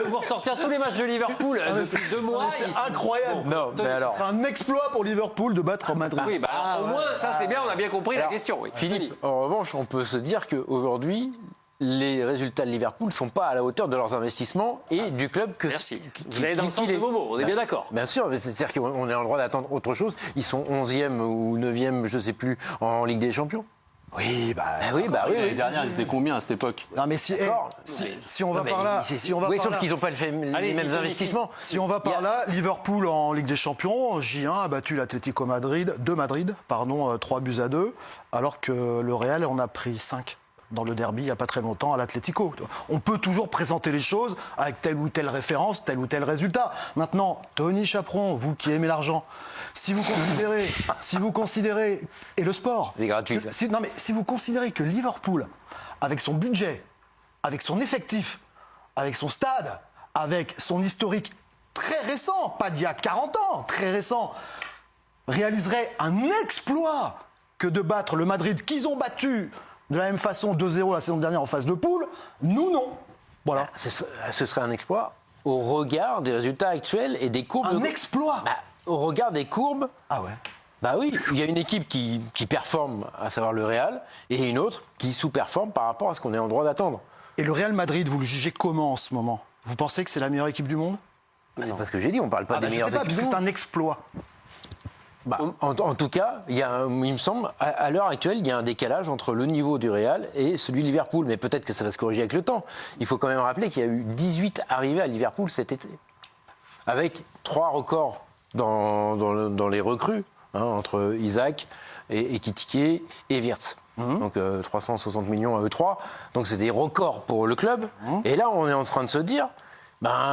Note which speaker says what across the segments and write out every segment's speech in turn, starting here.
Speaker 1: Vous ressortir tous les matchs de Liverpool depuis 2 mois.
Speaker 2: C'est incroyable.
Speaker 3: Non, mais alors,
Speaker 2: Ce sera un exploit pour Liverpool de battre Madrid.
Speaker 1: Oui, bah, au moins, ça c'est bien, on a bien compris la question. Oui.
Speaker 3: Philippe, en revanche, on peut se dire qu'aujourd'hui, les résultats de Liverpool ne sont pas à la hauteur de leurs investissements et du club que
Speaker 1: Merci. Vous allez dans le sens de Momo, on est bien d'accord.
Speaker 3: Bien sûr, mais c'est-à-dire qu'on est en droit d'attendre autre chose. Ils sont 11e ou 9e, je ne sais plus, en Ligue des Champions.
Speaker 2: Oui,
Speaker 3: oui.
Speaker 4: L'année dernière, ils étaient combien à cette époque?
Speaker 2: Non, mais si on va par là,
Speaker 3: Oui, sauf qu'ils n'ont pas les mêmes investissements.
Speaker 2: Si on va par là, Liverpool en Ligue des Champions, J1 a battu l'Atlético Madrid, 3-2, alors que le Real en a pris 5 dans le derby il n'y a pas très longtemps à l'Atlético. On peut toujours présenter les choses avec telle ou telle référence, tel ou tel résultat. Maintenant, Tony Chaperon, vous qui aimez l'argent, si vous considérez, et le sport,
Speaker 3: c'est gratuit.
Speaker 2: Si vous considérez que Liverpool, avec son budget, avec son effectif, avec son stade, avec son historique très récent, pas d'il y a 40 ans, très récent, réaliserait un exploit que de battre le Madrid qu'ils ont battu de la même façon 2-0 la saison dernière en phase de poule, nous non. Voilà.
Speaker 3: Ce serait un exploit au regard des résultats actuels et des courbes.
Speaker 2: Un exploit.
Speaker 3: Au regard des courbes.
Speaker 2: Ah ouais.
Speaker 3: Bah oui, il y a une équipe qui performe, à savoir le Real, et une autre qui sous-performe par rapport à ce qu'on est en droit d'attendre.
Speaker 2: Et le Real Madrid, vous le jugez comment en ce moment? Vous pensez que c'est la meilleure équipe du monde?
Speaker 3: C'est pas ce que j'ai dit, on parle pas des meilleures équipes.
Speaker 2: Parce que c'est un exploit.
Speaker 3: En tout cas, il me semble, à l'heure actuelle, il y a un décalage entre le niveau du Real et celui de Liverpool. Mais peut-être que ça va se corriger avec le temps. Il faut quand même rappeler qu'il y a eu 18 arrivées à Liverpool cet été. Avec 3 records dans les recrues, entre Isaac et Ekitike et Wirtz. Donc 360 millions à eux 3. Donc c'est des records pour le club. Et là, on est en train de se dire...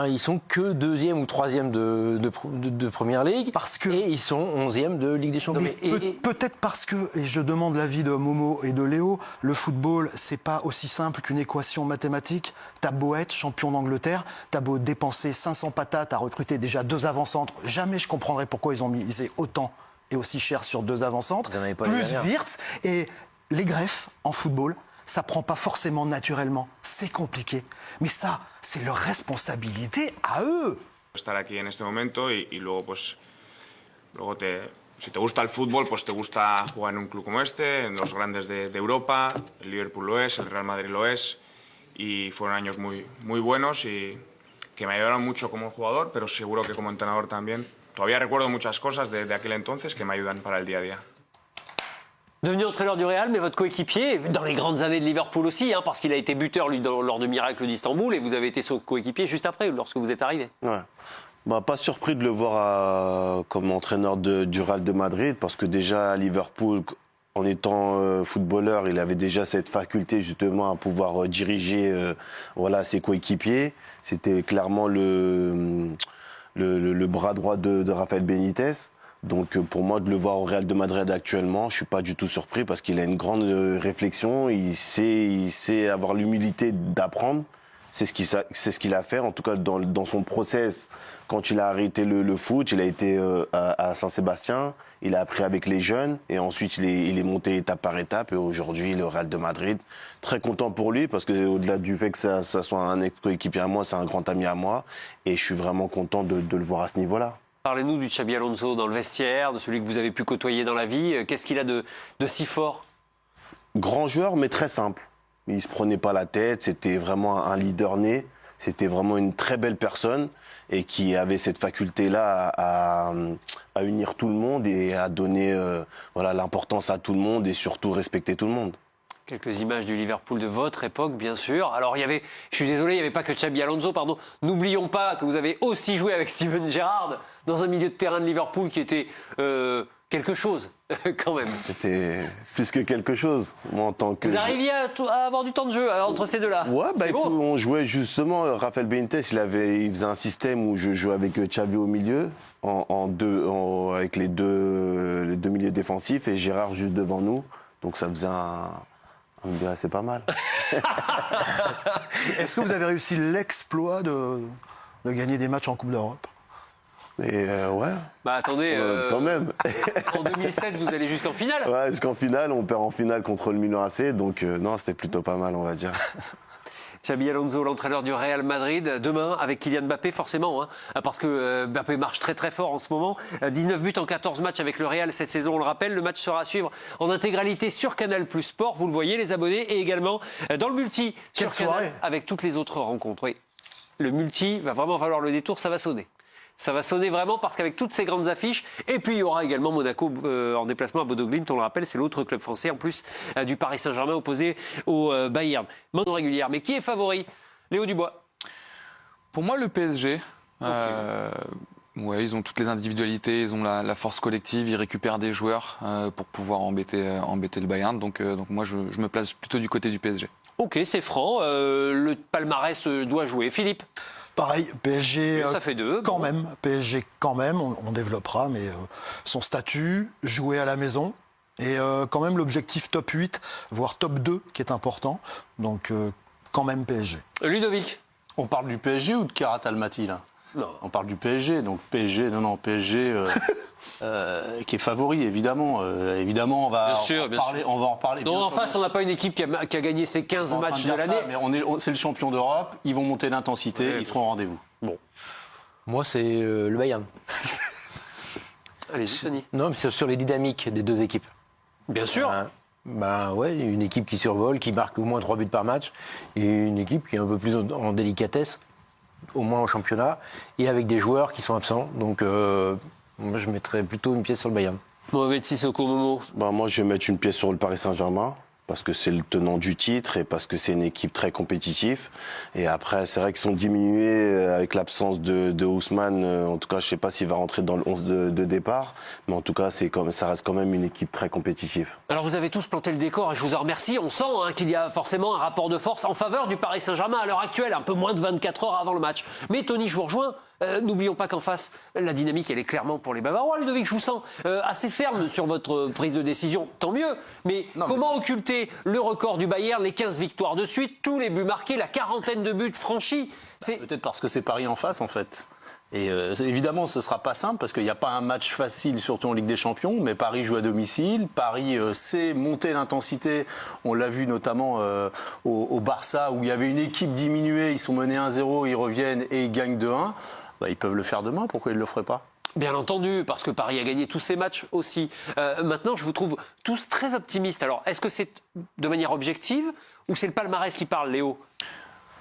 Speaker 3: ils sont que 2e ou 3e de Première Ligue et ils sont 11e de Ligue des Champions.
Speaker 2: Peut-être parce que, et je demande l'avis de Momo et de Léo, le football, c'est pas aussi simple qu'une équation mathématique. T'as beau être champion d'Angleterre, t'as beau dépenser 500 patates à recruter déjà 2 avant-centres, jamais je comprendrais pourquoi ils ont misé autant et aussi cher sur 2 avant-centres, plus Wirtz et les greffes en football. Ça prend pas forcément naturellement, c'est compliqué. Mais ça, c'est leur responsabilité à eux.
Speaker 5: Estar aquí en este momento y luego si te gusta el fútbol, pues te gusta jugar en un club como este, en los grandes de Europa. El Liverpool lo es, el Real Madrid lo es y fueron años muy buenos y que me ayudaron mucho como jugador, pero seguro que como entrenador también. Todavía recuerdo muchas cosas de aquel entonces que me ayudan para el día a día.
Speaker 1: Devenu entraîneur du Real, mais votre coéquipier, dans les grandes années de Liverpool aussi, parce qu'il a été buteur lui, lors de Miracle d'Istanbul, et vous avez été son coéquipier juste après, lorsque vous êtes arrivé.
Speaker 6: Ouais. Pas surpris de le voir comme entraîneur du Real de Madrid, parce que déjà à Liverpool, en étant footballeur, il avait déjà cette faculté justement à pouvoir diriger ses coéquipiers. C'était clairement le bras droit de Rafael Benitez. Donc pour moi, de le voir au Real de Madrid actuellement, je ne suis pas du tout surpris parce qu'il a une grande réflexion, il sait avoir l'humilité d'apprendre, c'est ce qu'il a fait, en tout cas dans son process. Quand il a arrêté le foot, il a été à Saint-Sébastien, il a appris avec les jeunes et ensuite il est monté étape par étape et aujourd'hui le Real de Madrid, très content pour lui parce qu'au-delà du fait que ça soit un ex-coéquipier à moi, c'est un grand ami à moi et je suis vraiment content de le voir à ce niveau-là.
Speaker 1: Parlez-nous du Xabi Alonso dans le vestiaire, de celui que vous avez pu côtoyer dans la vie. Qu'est-ce qu'il a de si fort?
Speaker 6: Grand joueur, mais très simple. Il ne se prenait pas la tête, c'était vraiment un leader né. C'était vraiment une très belle personne et qui avait cette faculté-là à unir tout le monde et à donner l'importance à tout le monde et surtout respecter tout le monde.
Speaker 1: Quelques images du Liverpool de votre époque, bien sûr. Alors, je suis désolé, il n'y avait pas que Xabi Alonso, pardon. N'oublions pas que vous avez aussi joué avec Steven Gerrard dans un milieu de terrain de Liverpool qui était quelque chose, quand même.
Speaker 6: C'était plus que quelque chose. Moi, en tant que
Speaker 1: vous arriviez à avoir du temps de jeu entre ces deux-là.
Speaker 6: Ouais, on jouait justement. Rafael Benitez, il faisait un système où je jouais avec Xavi au milieu, avec les deux milieux défensifs et Gerrard juste devant nous. Donc ça faisait c'est pas mal.
Speaker 2: Est-ce que vous avez réussi l'exploit de gagner des matchs en Coupe d'Europe?
Speaker 6: Et ouais.
Speaker 1: Attendez,
Speaker 6: quand même.
Speaker 1: En 2007, vous allez jusqu'en finale.
Speaker 6: Ouais, jusqu'en finale, on perd en finale contre le Milan AC, donc non, c'était plutôt pas mal, on va dire.
Speaker 1: Xabi Alonso, l'entraîneur du Real Madrid, demain avec Kylian Mbappé forcément, hein, parce que Mbappé marche très très fort en ce moment. 19 buts en 14 matchs avec le Real cette saison, on le rappelle. Le match sera à suivre en intégralité sur Canal+ Sport, vous le voyez les abonnés, et également dans le multi sur Canal avec toutes les autres rencontres. Oui. Le multi va vraiment valoir le détour, ça va sonner. Ça va sonner vraiment parce qu'avec toutes ces grandes affiches, et puis il y aura également Monaco en déplacement à Bodo-Glimt, on le rappelle, c'est l'autre club français en plus du Paris Saint-Germain opposé au Bayern. Mano régulière, mais qui est favori? Léo Dubois.
Speaker 7: Pour moi, le PSG. Ouais, ils ont toutes les individualités, ils ont la force collective, ils récupèrent des joueurs pour pouvoir embêter le Bayern. Donc moi, je me place plutôt du côté du PSG.
Speaker 1: Ok, c'est franc. Le palmarès doit jouer. Philippe?
Speaker 2: Pareil, PSG
Speaker 1: ça fait deux.
Speaker 2: Quand même, PSG quand même, on développera, mais son statut, jouer à la maison, et quand même l'objectif top 8, voire top 2 qui est important, donc quand même PSG.
Speaker 1: Ludovic?
Speaker 4: On parle du PSG ou de Kirat Almaty là?
Speaker 2: Non.
Speaker 4: On parle du PSG, donc PSG, PSG qui est favori, évidemment. Évidemment, on va en reparler.
Speaker 1: Non, en face, on n'a pas une équipe qui a gagné ses 15 matchs de l'année.
Speaker 4: Mais c'est le champion d'Europe, ils vont monter l'intensité, ils seront au rendez-vous.
Speaker 1: Bon.
Speaker 3: Moi, c'est le Bayern.
Speaker 1: Allez-y, Tony.
Speaker 3: Non, mais c'est sur les dynamiques des deux équipes.
Speaker 1: Bien sûr.
Speaker 3: Ouais, une équipe qui survole, qui marque au moins 3 buts par match, et une équipe qui est un peu plus en délicatesse, au moins au championnat, et avec des joueurs qui sont absents. Donc, moi, je mettrais plutôt une pièce sur le Bayern.
Speaker 1: Mohamed Sissoko, Momo.
Speaker 6: Moi, je vais mettre une pièce sur le Paris Saint-Germain, parce que c'est le tenant du titre et parce que c'est une équipe très compétitive. Et après, c'est vrai qu'ils sont diminués avec l'absence de Ousmane. En tout cas, je ne sais pas s'il va rentrer dans le 11 de départ. Mais en tout cas, ça reste quand même une équipe très compétitive.
Speaker 1: Alors, vous avez tous planté le décor et je vous en remercie. On sent qu'il y a forcément un rapport de force en faveur du Paris Saint-Germain à l'heure actuelle, un peu moins de 24 heures avant le match. Mais Tony, je vous rejoins. N'oublions pas qu'en face, la dynamique, elle est clairement pour les Bavarois. Ludovic, je vous sens assez ferme sur votre prise de décision. Tant mieux. Mais comment occulter le record du Bayern, les 15 victoires de suite, tous les buts marqués, la quarantaine de buts franchis?
Speaker 4: Peut-être parce que c'est Paris en face, en fait. Et évidemment, ce ne sera pas simple parce qu'il n'y a pas un match facile, surtout en Ligue des Champions. Mais Paris joue à domicile. Paris sait monter l'intensité. On l'a vu notamment au Barça où il y avait une équipe diminuée. Ils sont menés 1-0, ils reviennent et ils gagnent 2-1. Ils peuvent le faire demain. Pourquoi ils ne le feraient pas?
Speaker 1: Bien entendu, parce que Paris a gagné tous ses matchs aussi. Maintenant, je vous trouve tous très optimistes. Alors, est-ce que c'est de manière objective ou c'est le palmarès qui parle, Léo?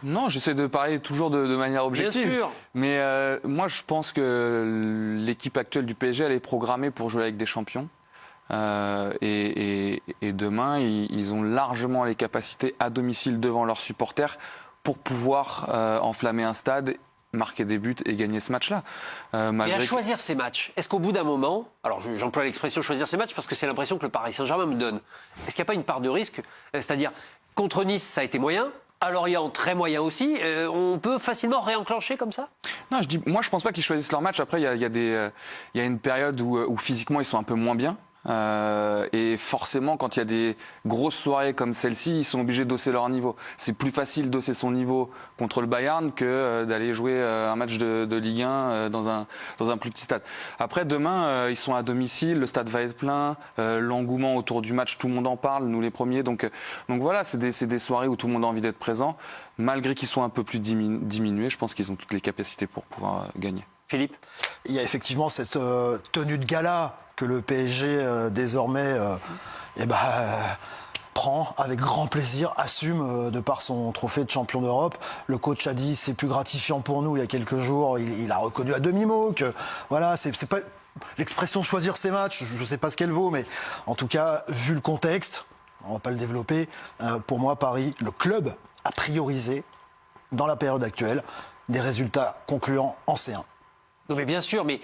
Speaker 7: Non, j'essaie de parler toujours de manière objective.
Speaker 1: Bien sûr.
Speaker 7: Mais moi, je pense que l'équipe actuelle du PSG, elle est programmée pour jouer avec des champions. Et demain, ils ont largement les capacités à domicile devant leurs supporters pour pouvoir enflammer un stade, marquer des buts et gagner ce match-là.
Speaker 1: Et à choisir ces matchs, est-ce qu'au bout d'un moment, alors j'emploie l'expression choisir ces matchs parce que c'est l'impression que le Paris Saint-Germain me donne, est-ce qu'il n'y a pas une part de risque? C'est-à-dire, contre Nice, ça a été moyen, à Lorient, très moyen aussi, on peut facilement réenclencher comme ça?
Speaker 7: Non, moi je pense pas qu'ils choisissent leur match. Après, il y a une période où physiquement ils sont un peu moins bien. Et forcément, quand il y a des grosses soirées comme celle-ci, ils sont obligés d'hausser leur niveau. C'est plus facile d'hausser son niveau contre le Bayern que d'aller jouer un match de Ligue 1 dans un plus petit stade. Après, demain, ils sont à domicile, le stade va être plein, l'engouement autour du match, tout le monde en parle, nous les premiers. Donc voilà, c'est des soirées où tout le monde a envie d'être présent. Malgré qu'ils soient un peu plus diminués, je pense qu'ils ont toutes les capacités pour pouvoir gagner.
Speaker 1: Philippe?
Speaker 2: Il y a effectivement cette tenue de gala que le PSG désormais prend avec grand plaisir, assume de par son trophée de champion d'Europe. Le coach a dit c'est plus gratifiant pour nous il y a quelques jours. Il a reconnu à demi-mot que voilà, c'est pas l'expression choisir ses matchs, je ne sais pas ce qu'elle vaut, mais en tout cas, vu le contexte, on ne va pas le développer, pour moi, Paris, le club a priorisé, dans la période actuelle, des résultats concluants en C1.
Speaker 1: Non mais bien sûr, mais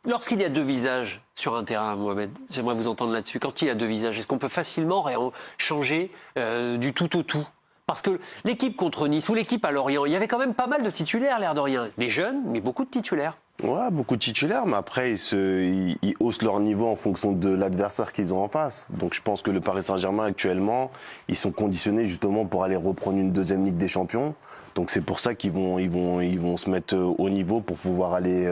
Speaker 1: lorsqu'il y a deux visages sur un terrain, Mohamed, j'aimerais vous entendre là-dessus. Quand il y a deux visages, est-ce qu'on peut facilement changer du tout au tout? Parce que l'équipe contre Nice ou l'équipe à Lorient, il y avait quand même pas mal de titulaires, l'air de rien. Des jeunes, mais beaucoup de titulaires.
Speaker 6: Ouais, beaucoup de titulaires, mais après, ils haussent leur niveau en fonction de l'adversaire qu'ils ont en face. Donc je pense que le Paris Saint-Germain, actuellement, ils sont conditionnés justement pour aller reprendre une deuxième Ligue des Champions. Donc c'est pour ça qu'ils vont se mettre au niveau pour pouvoir aller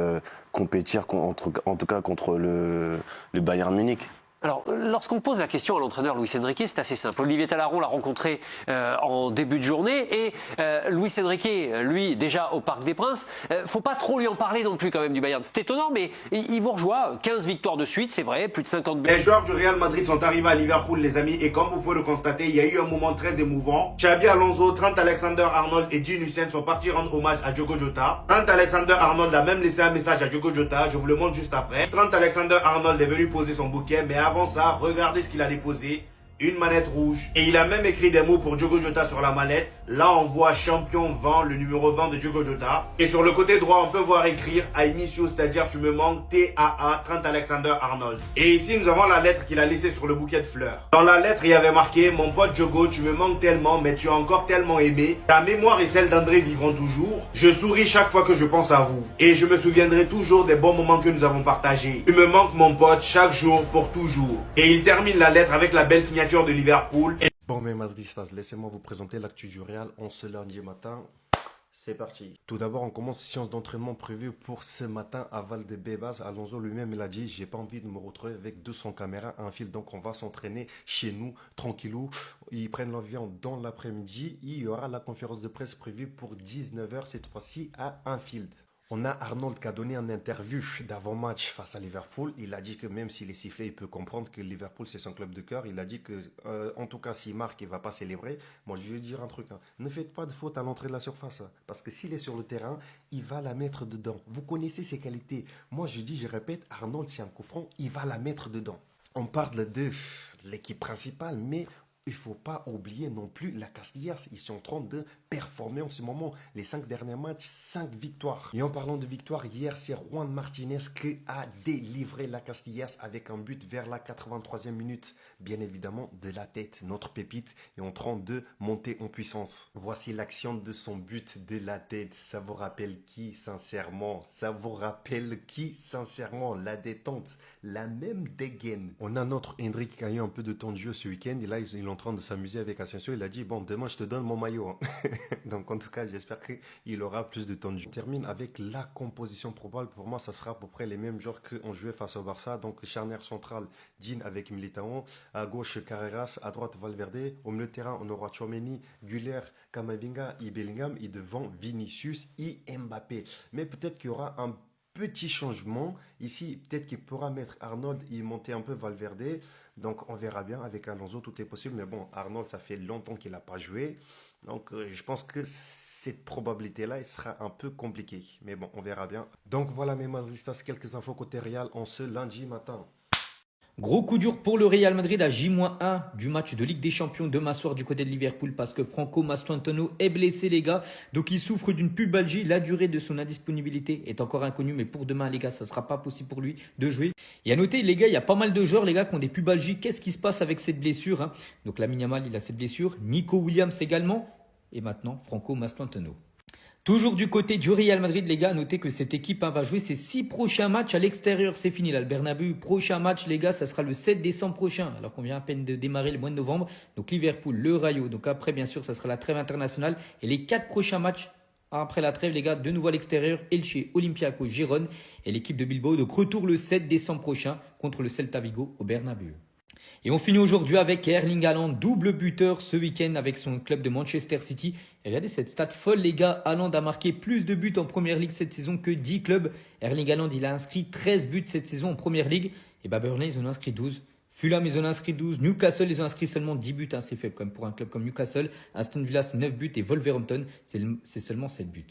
Speaker 6: compétir, en tout cas contre le Bayern Munich.
Speaker 1: Alors, lorsqu'on pose la question à l'entraîneur Luis Enrique, c'est assez simple. Olivier Talaron l'a rencontré en début de journée et Luis Enrique, lui, déjà au Parc des Princes, faut pas trop lui en parler non plus quand même du Bayern. C'est étonnant, mais il vous rejoint. 15 victoires de suite, c'est vrai, plus de 50 buts.
Speaker 8: Les joueurs du Real Madrid sont arrivés à Liverpool, les amis, et comme vous pouvez le constater, il y a eu un moment très émouvant. Xabi Alonso, Trent Alexander-Arnold et Gene Hussein sont partis rendre hommage à Diogo Jota. Trent Alexander-Arnold a même laissé un message à Diogo Jota, je vous le montre juste après. Trent Alexander-Arnold est venu poser son bouquet, mais avant ça, regardez ce qu'il a déposé. Une manette rouge. Et il a même écrit des mots pour Diogo Jota sur la manette. Là, on voit champion 20, le numéro 20 de Diogo Jota. Et sur le côté droit, on peut voir écrire I miss you, c'est-à-dire tu me manques, TAA, Trent Alexander-Arnold. Et ici, nous avons la lettre qu'il a laissée sur le bouquet de fleurs. Dans la lettre, il y avait marqué mon pote Diogo, tu me manques tellement, mais tu as encore tellement aimé. Ta mémoire et celle d'André vivront toujours. Je souris chaque fois que je pense à vous. Et je me souviendrai toujours des bons moments que nous avons partagés. Tu me manques mon pote chaque jour pour toujours. Et il termine la lettre avec la belle signature de Liverpool.
Speaker 9: Bon, mes madridistas, laissez-moi vous présenter l'actu du Real en ce lundi matin. C'est parti. Tout d'abord, on commence séance d'entraînement prévue pour ce matin à Valdebebas. Alonso lui-même, il a dit, j'ai pas envie de me retrouver avec 200 caméras à un fil, donc on va s'entraîner chez nous, tranquillou. Ils prennent l'avion dans l'après-midi. Il y aura la conférence de presse prévue pour 19h, cette fois-ci à Anfield. On a Arnold qui a donné une interview d'avant-match face à Liverpool. Il a dit que même s'il est sifflé, il peut comprendre que Liverpool, c'est son club de cœur. Il a dit que, en tout cas, s'il marque, il ne va pas célébrer. Moi, je vais dire un truc. Ne faites pas de faute à l'entrée de la surface. Parce que s'il est sur le terrain, il va la mettre dedans. Vous connaissez ses qualités. Moi, je dis, je répète, Arnold, c'est un coup franc, il va la mettre dedans. On parle de l'équipe principale, mais il ne faut pas oublier non plus la Castillas. Ils sont en train de performer en ce moment. Les 5 derniers matchs, 5 victoires. Et en parlant de victoire, hier, c'est Juan Martinez qui a délivré la Castillas avec un but vers la 83e minute. Bien évidemment, de la tête. Notre pépite est en train de monter en puissance. Voici l'action de son but de la tête. Ça vous rappelle qui, sincèrement? Ça vous rappelle qui, sincèrement? La détente, la même dégaine. On a notre Hendrik qui a eu un peu de temps de jeu ce week-end. Et là, il est en train de s'amuser avec Asensio. Il a dit, bon, demain, je te donne mon maillot. Donc, en tout cas, j'espère qu'il aura plus de temps de jeu. On termine avec la composition probable. Pour moi, ça sera à peu près les mêmes joueurs qu'on jouait face au Barça. Donc, charnière centrale, Jean avec Militao. À gauche, Carreras. À droite, Valverde. Au milieu de terrain, on aura Tchouaméni, Güler, Camavinga et Bellingham. Et devant, Vinicius et Mbappé. Mais peut-être qu'il y aura un petit changement. Ici, peut-être qu'il pourra mettre Arnold et monter un peu Valverde. Donc, on verra bien. Avec Alonso, tout est possible. Mais bon, Arnold, ça fait longtemps qu'il n'a pas joué. Donc, je pense que cette probabilité-là, elle sera un peu compliquée. Mais bon, on verra bien. Donc, voilà mes madridistas, quelques infos côté Real en ce lundi matin.
Speaker 10: Gros coup dur pour le Real Madrid à J-1 du match de Ligue des Champions demain soir du côté de Liverpool parce que Franco Mastantuono est blessé les gars. Donc il souffre d'une pubalgie. La durée de son indisponibilité est encore inconnue mais pour demain les gars ça ne sera pas possible pour lui de jouer. Et à noter les gars il y a pas mal de joueurs les gars qui ont des pubalgies. Qu'est-ce qui se passe avec cette blessure hein? Donc Lamine Yamal il a cette blessure. Nico Williams également. Et maintenant Franco Mastantuono. Toujours du côté du Real Madrid, les gars, notez que cette équipe va jouer ses 6 prochains matchs à l'extérieur. C'est fini là, le Bernabéu. Prochain match, les gars, ça sera le 7 décembre prochain. Alors qu'on vient à peine de démarrer le mois de novembre. Donc Liverpool, le Rayo. Donc après, bien sûr, ça sera la trêve internationale. Et les 4 prochains matchs après la trêve, les gars, de nouveau à l'extérieur. Elche, Olympiakos, Gérone et l'équipe de Bilbao. Donc retour le 7 décembre prochain contre le Celta Vigo au Bernabéu. Et on finit aujourd'hui avec Erling Haaland, double buteur ce week-end avec son club de Manchester City. Et regardez cette stat folle les gars, Haaland a marqué plus de buts en Première Ligue cette saison que 10 clubs. Erling Haaland, il a inscrit 13 buts cette saison en Première Ligue. Et Burnley, ils en ont inscrit 12. Fulham, ils en ont inscrit 12. Newcastle, ils ont inscrit seulement 10 buts. Hein. C'est faible quand même pour un club comme Newcastle. Aston Villa, c'est 9 buts. Et Wolverhampton, c'est seulement 7 buts.